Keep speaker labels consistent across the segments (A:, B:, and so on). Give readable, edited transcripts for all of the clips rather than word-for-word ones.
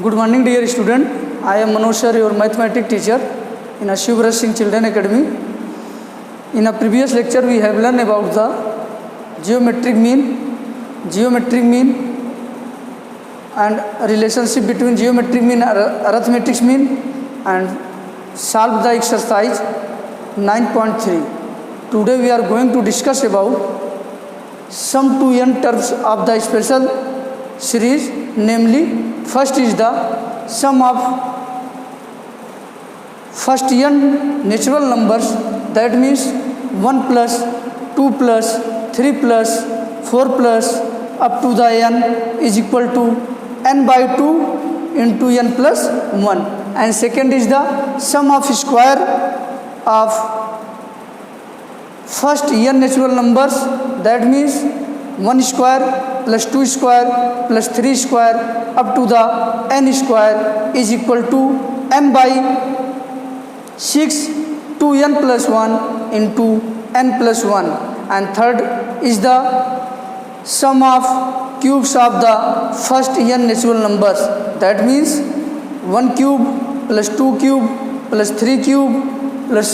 A: Good morning, dear student. I am Manoj sir, your mathematics teacher in Shivraj Singh Children Academy. In a previous lecture, we have learned about the geometric mean, and relationship between geometric mean and arithmetic mean, and solve the exercise 9.3. Today, we are going to discuss about sum to n terms of the special series, namely first is the sum of first n natural numbers, that means 1 plus 2 plus 3 plus 4 plus up to the n is equal to n by 2 into n plus 1. And second is the sum of square of first n natural numbers, that means 1 square plus 2 square plus 3 square up to the n square is equal to n by 6 to n plus 1 into n plus 1. And third is the sum of cubes of the first n natural numbers, that means 1 cube plus 2 cube plus 3 cube plus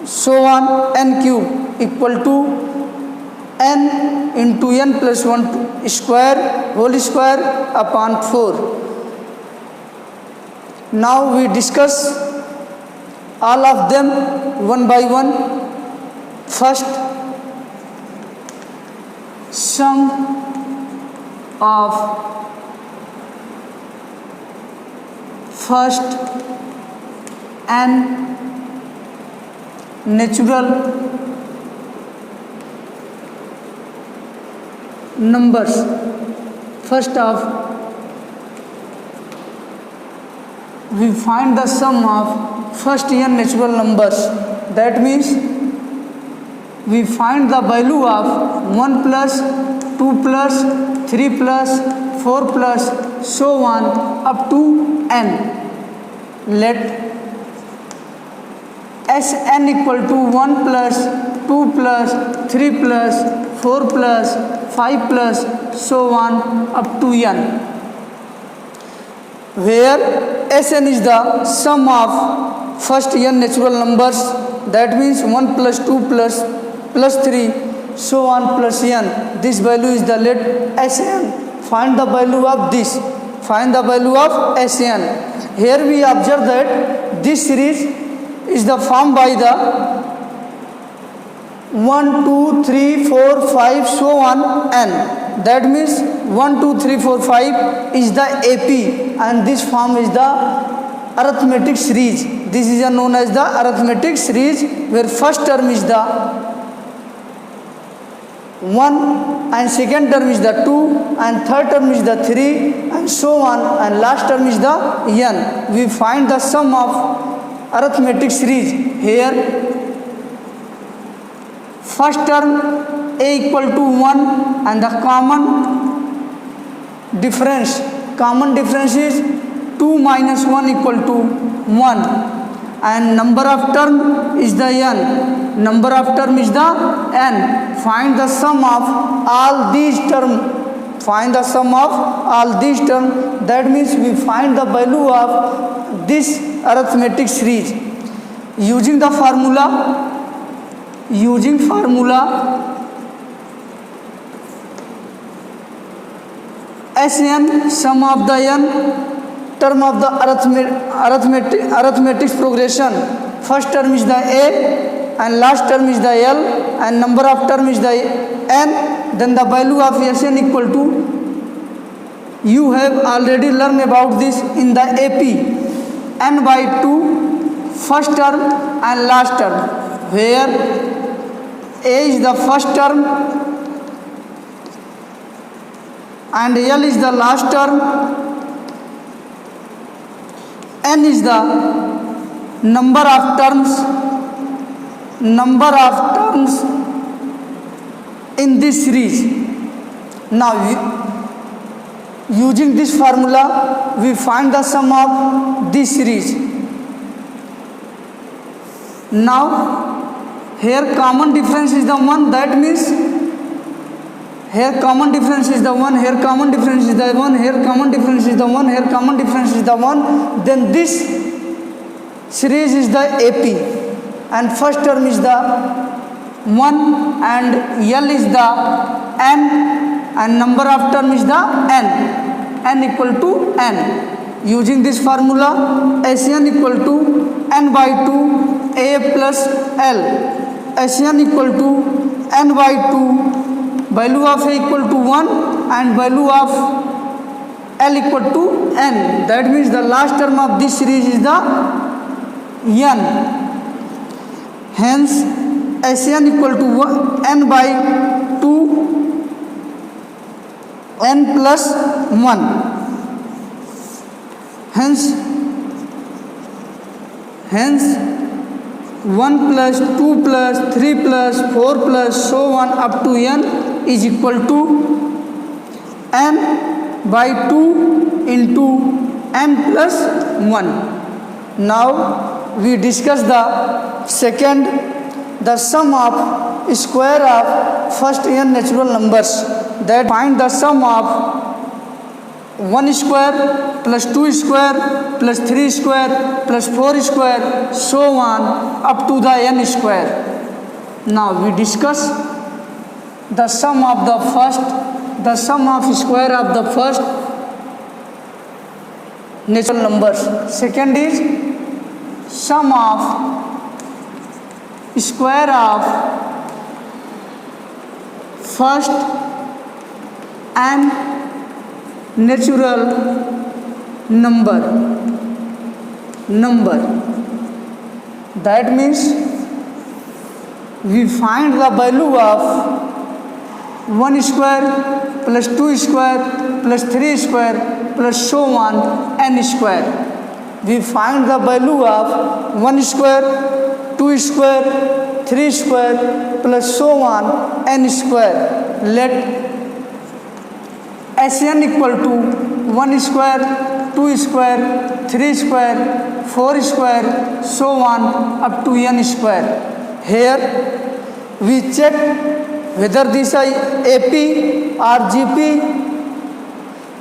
A: so on n cube equal to n into n plus 1 square whole square upon 4. Now we discuss all of them one by one. First, sum of first n natural numbers. First off, we find the sum of first n natural numbers, that means we find the value of 1 plus 2 plus 3 plus 4 plus so on up to n. Let Sn equal to 1 plus 2 plus 3 plus 4 plus 5 plus so on up to n, where Sn is the sum of first n natural numbers, that means 1 plus 2 plus 3 so on plus n. This value is the let Sn. Find the value of this. Find the value of Sn. Here we observe that this series is the formed by the 1, 2, 3, 4, 5 so on n. That means 1, 2, 3, 4, 5 is the AP, and this form is the arithmetic series. This is known as the arithmetic series, where first term is the 1 and second term is the 2 and third term is the 3 and so on, and last term is the n. We find the sum of arithmetic series. Here first term a equal to 1, and the common difference is 2 minus 1 equal to 1, and number of term is the n. Number of term is the n. Find the sum of all these term. Find the sum of all these term. That means we find the value of this arithmetic series using the formula. Sn, sum of the n term of the arithmetic progression. First term is the a and last term is the l, and number of term is the n. Then the value of Sn equal to, you have already learned about this in the AP, n by 2 first term and last term, where a is the first term and l is the last term, n is the number of terms in this series. Now using this formula we find the sum of this series. Now here common difference is the 1, that means here common difference is the 1, here common difference is the 1, here common difference is the 1, here common difference is the 1, then this series is the AP, and first term is the 1 and L is the n, and number of term is the n equal to n. Using this formula, Sn equal to n by 2 A plus L. Sn equal to n by 2, value of A equal to 1 and value of L equal to n. That means the last term of this series is the n. Hence, Sn equal to n by 2 n plus 1. Hence 1 plus 2 plus 3 plus 4 plus so on up to n is equal to n by 2 into n plus 1. Now we discuss the second, the sum of square of first n natural numbers. That find the sum of 1 square plus 2 square plus 3 square plus 4 square so on up to the n square. Now we discuss the sum of the first, the sum of square of the first natural numbers. Second is sum of square of first and natural number. That means we find the value of 1 square plus 2 square plus 3 square plus so on n square. We find the value of 1 square, 2 square, 3 square plus so on n square. Let Sn equal to 1 square, 2 square, 3 square, 4 square, so on up to n square. Here we check whether this is AP or GP.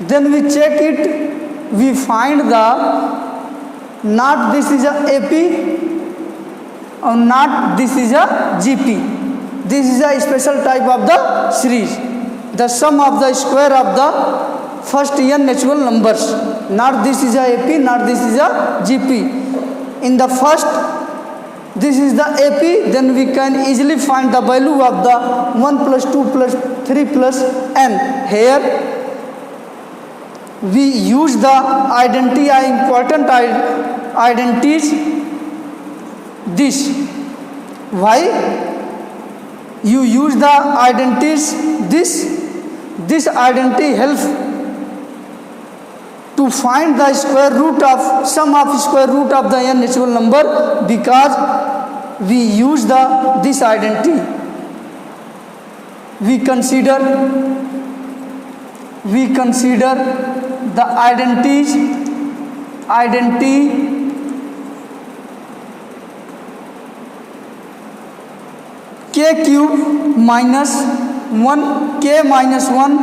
A: Then we check it. We find the not this is a AP or not this is a GP. This is a special type of the series. The sum of the square of the first n natural numbers. Not this is a AP, not this is a GP. In the first, this is the AP, then we can easily find the value of the 1 plus 2 plus 3 plus n. Here, we use the identity, important identities, this. Why? You use the identities, this identity helps to find the square root of sum of square root of the n natural number, because we use this identity. We consider the identity k cube minus 1 k minus 1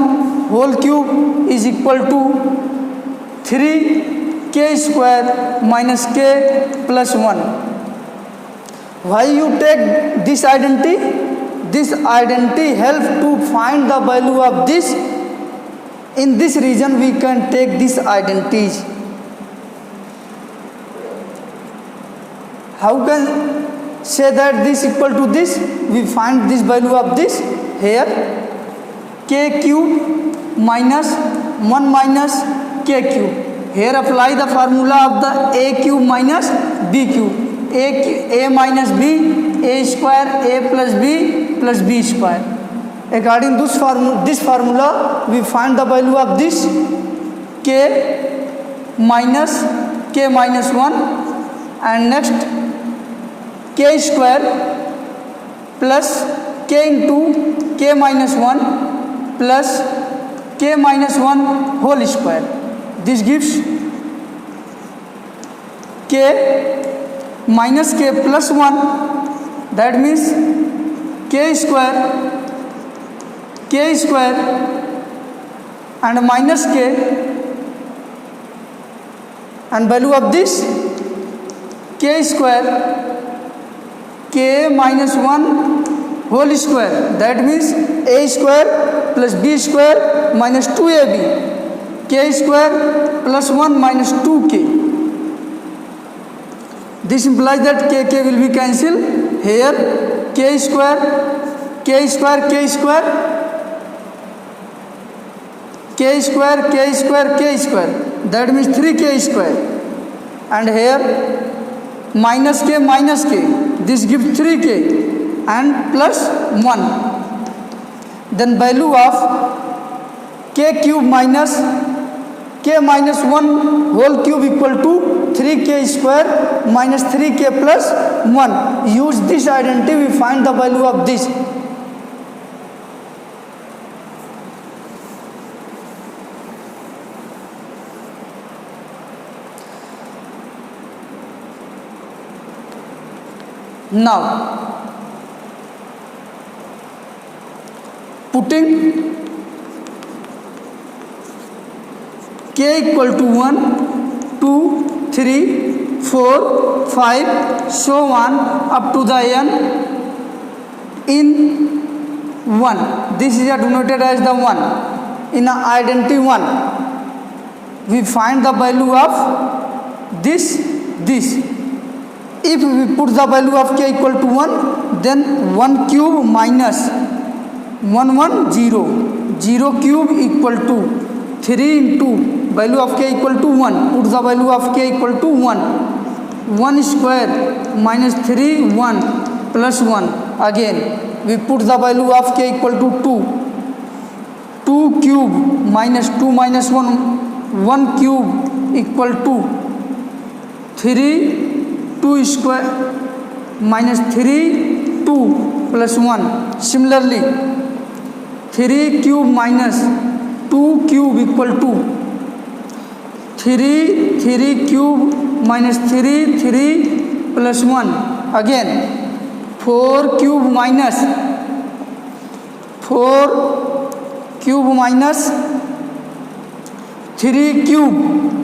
A: whole cube is equal to 3 k square minus k plus 1. Why you take this identity? This identity helps to find the value of this. In this region we can take these identities. How can say that this equal to this? We find this value of this here, k cube minus 1 minus k cube. Here apply the formula of the a cube minus b cube. A minus b, a square, a plus b square. According to this formula, we find the value of this k minus 1, and next k square plus k into k minus 1 plus k minus 1 whole square. This gives k minus k plus 1. That means k square k square and minus k, and value of this k square, k minus 1 whole square, that means a square plus b square minus 2ab, k square plus 1 minus 2k. This implies that k will be cancelled. Here k square, k square, k square, k square, k square, k square, that means 3k square, and here minus k, this gives 3k and plus 1. Then value of k cube minus k minus 1 whole cube equal to 3k square minus 3k plus 1. Use this identity, we find the value of this. Now putting k equal to 1, 2, 3, 4, 5, so on up to the n in 1. This is denoted as the 1. In identity 1, we find the value of this. If we put the value of k equal to 1, then 1 cube minus 1, 1, 0. 0 cube equal to 3 into value of k equal to 1. Put the value of k equal to 1. 1 square minus 3, 1 plus 1. Again, we put the value of k equal to 2. 2 cube minus 2 minus 1. 1 cube equal to 3, 2 square minus 3, 2 plus 1. Similarly, 3 cube minus 2 cube equal to 3 cube minus 3, 3 plus 1. Again, 4 cube minus 3 cube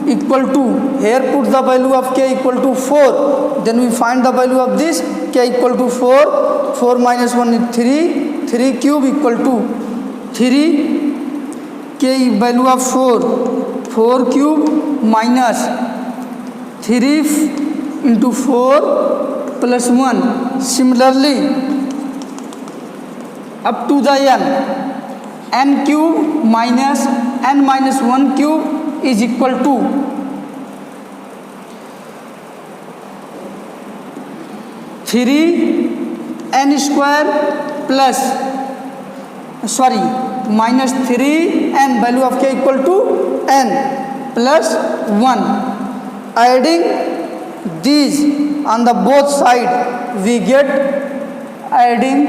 A: equal to, here put the value of k equal to 4. Then we find the value of this, k equal to 4. 4 minus 1 is 3. 3 cube equal to 3. K value of 4. 4 cube minus 3 into 4 plus 1. Similarly, up to the n cube minus n minus 1 cube is equal to 3 n square plus minus 3 n, value of k equal to n plus 1. Adding these on the both side, we get, adding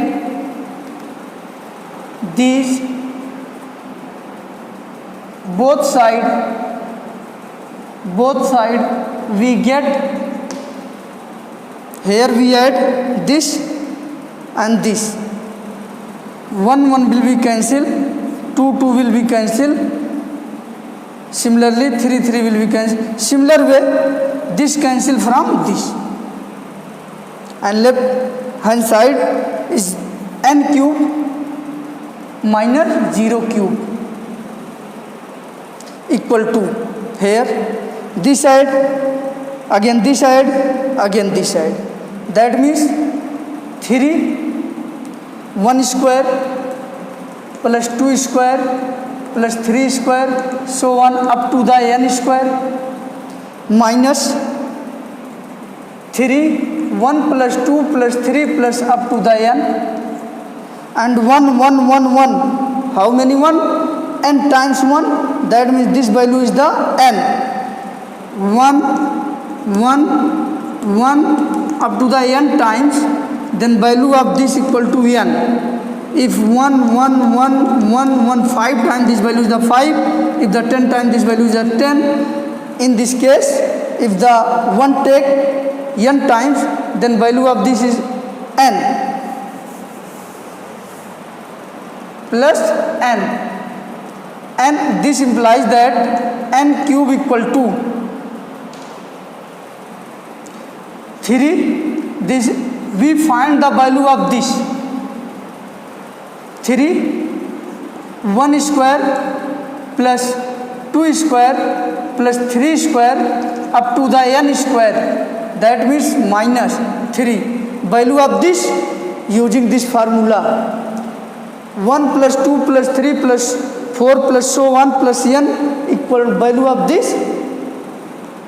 A: these both side we get, here we add this and this. 1 will be cancelled, 2 will be cancelled. Similarly, 3 will be cancelled. Similar way, this cancel from this, and left hand side is n cube minus 0 cube equal to, here this side, again this side, again this side. That means 3, 1 square plus 2 square plus 3 square, so on up to the n square, minus 3, 1 plus 2 plus 3 plus up to the n, and 1, 1, 1, 1. How many 1? N times 1, that means this value is the n. 1, 1, 1 up to the n times, then value of this equal to n. If 1, 1, 1, 1, 1, 5 times, this value is the 5. If the 10 times, this value is the 10. In this case, if the 1 take n times, then value of this is n. plus n, and this implies that n cube equal to 3. This we find the value of this 3, 1 square plus 2 square plus 3 square up to the n square, that means minus 3. Value of this using this formula 1 plus 2 plus 3 plus 4 plus so on plus n equal value of this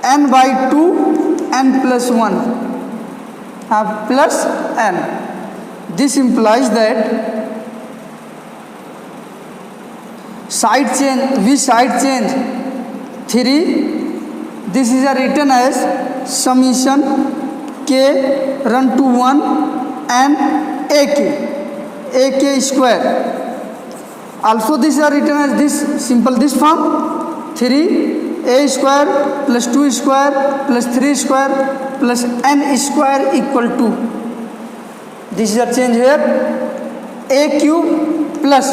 A: n by 2 n plus 1 plus n. This implies that side change 3. This is written as summation k run to 1 and ak square. Also this is written as this form 3a square plus 2 square plus 3 square plus n square equal to, this is a change here, a cube plus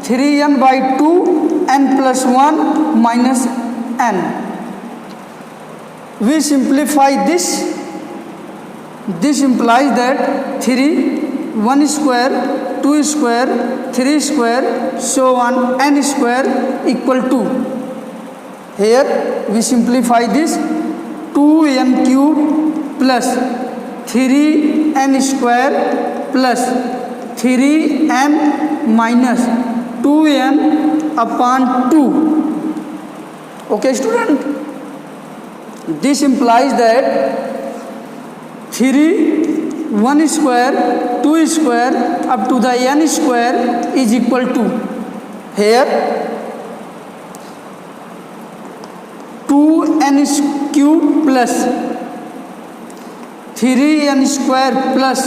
A: 3n by 2 n plus 1 minus n. We simplify this. This implies that 3, 1 square, 2 square, 3 square, so on n square equal to, here we simplify this 2n cube plus 3n square plus 3n minus 2n upon 2. Okay student, this implies that 3, 1 square, 2 square up to the n square is equal to, here 2n cube plus 3n square plus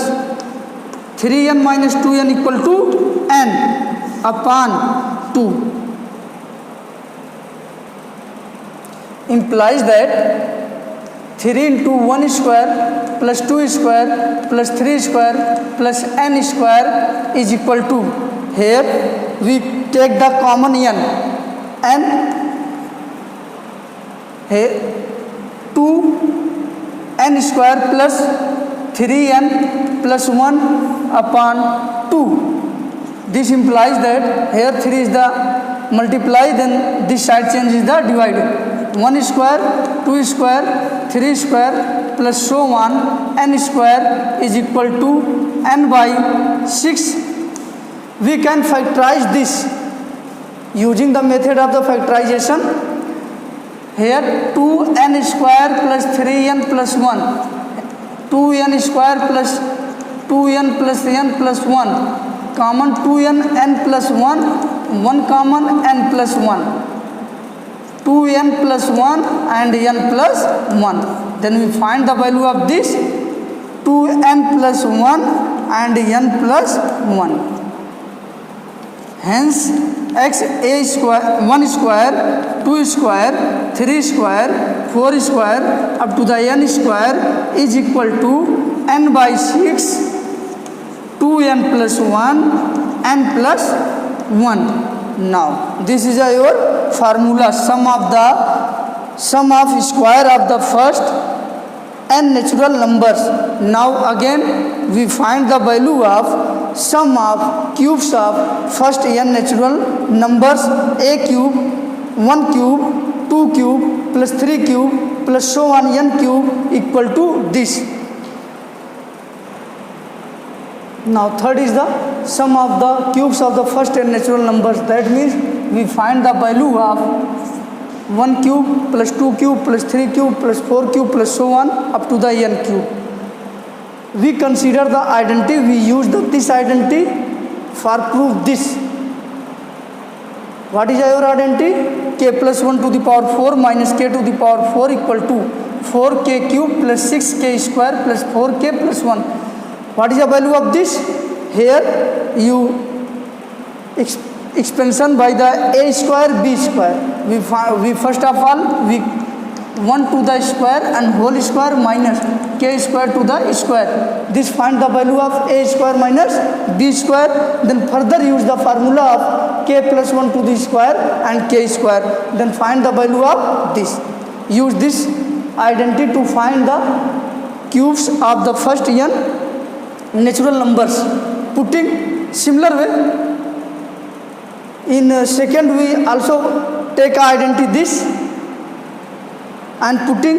A: 3n minus 2n equal to n upon 2, implies that 3 into 1 square plus 2 square plus 3 square plus n square is equal to, here we take the common n, and here 2n square plus 3n plus 1 upon 2. This implies that here 3 is the multiply, then this side change is the divided. 1 square, 2 square, 3 square plus so on n square is equal to n by 6. We can factorize this using the method of the factorization. Here 2n square plus 3n plus 1, 2n square plus 2n plus n plus 1, common 2n n plus 1, 1 common n plus 1, 2n plus 1 and n plus 1. Then we find the value of this 2n plus 1 and n plus 1. Hence x a square 1 square 2 square 3 square 4 square up to the n square is equal to n by 6 2n plus 1 n plus 1. Now this is your formula, sum of square of the first n natural numbers. Now again we find the value of sum of cubes of first n natural numbers, a cube, 1 cube, 2 cube plus 3 cube plus so on n cube equal to this. Now third is the sum of the cubes of the first n natural numbers. That means we find the value of 1 cube plus 2 cube plus 3 cube plus 4 cube plus so on up to the n cube. We consider the identity. We use this identity for proof this. What is your identity? K plus 1 to the power 4 minus k to the power 4 equal to 4k cube plus 6k square plus 4k plus 1. What is the value of this? Here you expansion by the a square b square. We first of all we 1 to the square and whole square minus k square to the square. This find the value of a square minus b square. Then further use the formula of k plus 1 to the square and k square. Then find the value of this. Use this identity to find the cubes of the first n natural numbers. Putting similar way, in second we also take identity this and putting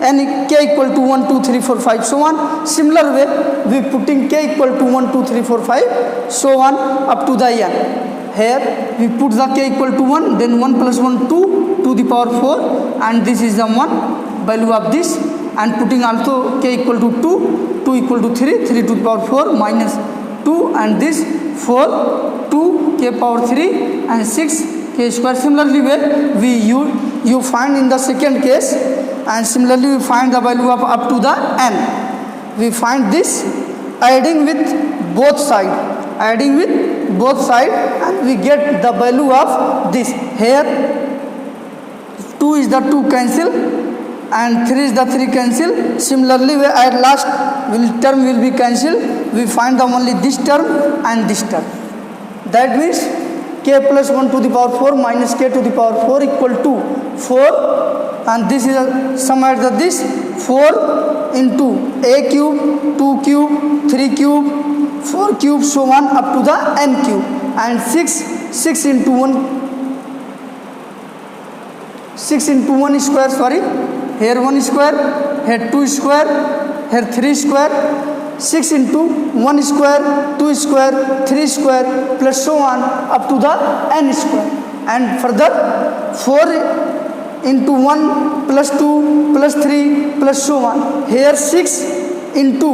A: n k equal to 1 2 3 4 5 so on. Similar way we putting k equal to 1 2 3 4 5 so on up to the n. Here we put the k equal to 1, then 1 plus 1 2 to the power 4, and this is the 1 value of this, and putting also k equal to 2 2 equal to 3 3 to the power 4 minus 2, and this 4 2 k power 3 and 6 k square. Similarly way you find in the second case, and similarly we find the value of up to the n. We find this adding with both side, and we get the value of this. Here 2 is the 2 cancel and 3 is the 3 cancel. Similarly we at last term will be cancelled. We find the only this term and this term. That means k plus 1 to the power 4 minus k to the power 4 equal to 4, and this is a sum at the this 4 into a cube, 2 cube, 3 cube, 4 cube so on up to the n cube, and 6 into 1 square, sorry, here 1 square, here 2 square, here 3 square, 6 into 1 square, 2 square, 3 square, plus so on up to the n square, and further 4 into 1 plus 2 plus 3 plus so on. Here 6 into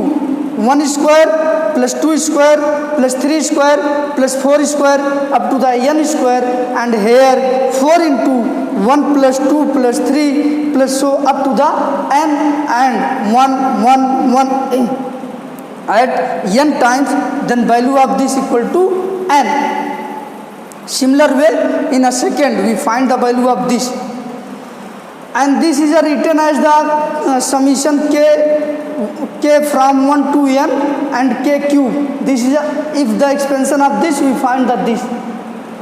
A: 1 square plus 2 square plus 3 square plus 4 square up to the n square, and here 4 into 1 plus 2 plus 3 plus so up to the n, and 1 at n times, then value of this equal to n. Similar way in a second we find the value of this, and this is written as the summation k from 1 to n and k cube. This is if the expansion of this we find that this,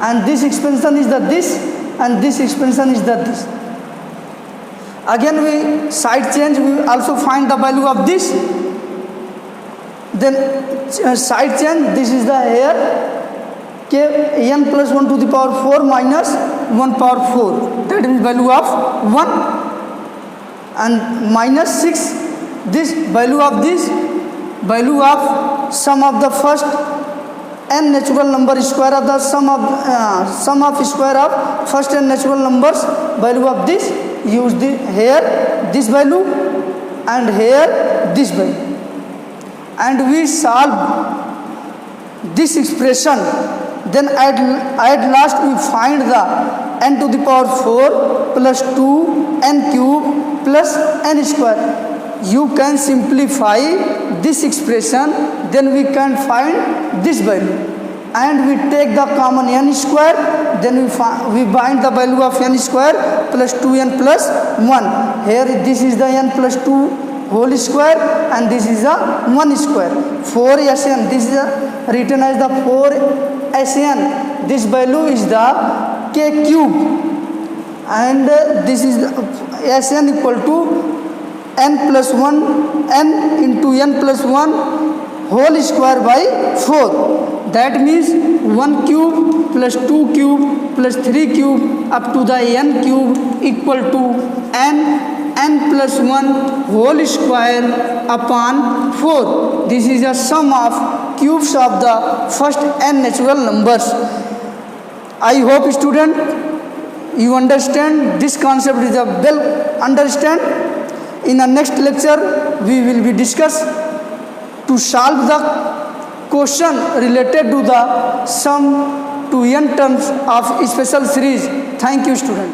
A: and this expansion is the this, and this expansion is the this. Again we side change, we also find the value of this, then side change, this is the here k n plus 1 to the power 4 minus 1 power 4, that is value of 1, and minus 6, this value of sum of the first n natural number square of the sum of square of first n natural numbers, value of this, use the here this value and here this value, and we solve this expression. Then at last we find the n to the power 4 plus 2 n cube plus n square. You can simplify this expression, then we can find this value, and we take the common n square, then we bind the value of n square plus 2n plus 1. Here this is the n plus 2 whole square, and this is a 1 square. 4Sn, this is written as the 4Sn. This value is the k cube, and this is Sn equal to n plus 1 n into n plus 1 whole square by 4. That means 1 cube plus 2 cube plus 3 cube up to the n cube equal to n plus 1 whole square upon 4. This is a sum of cubes of the first n natural numbers. I hope student you understand this concept is a well understand. In the next lecture we will be discuss to solve the question related to the sum to n terms of special series. Thank you student.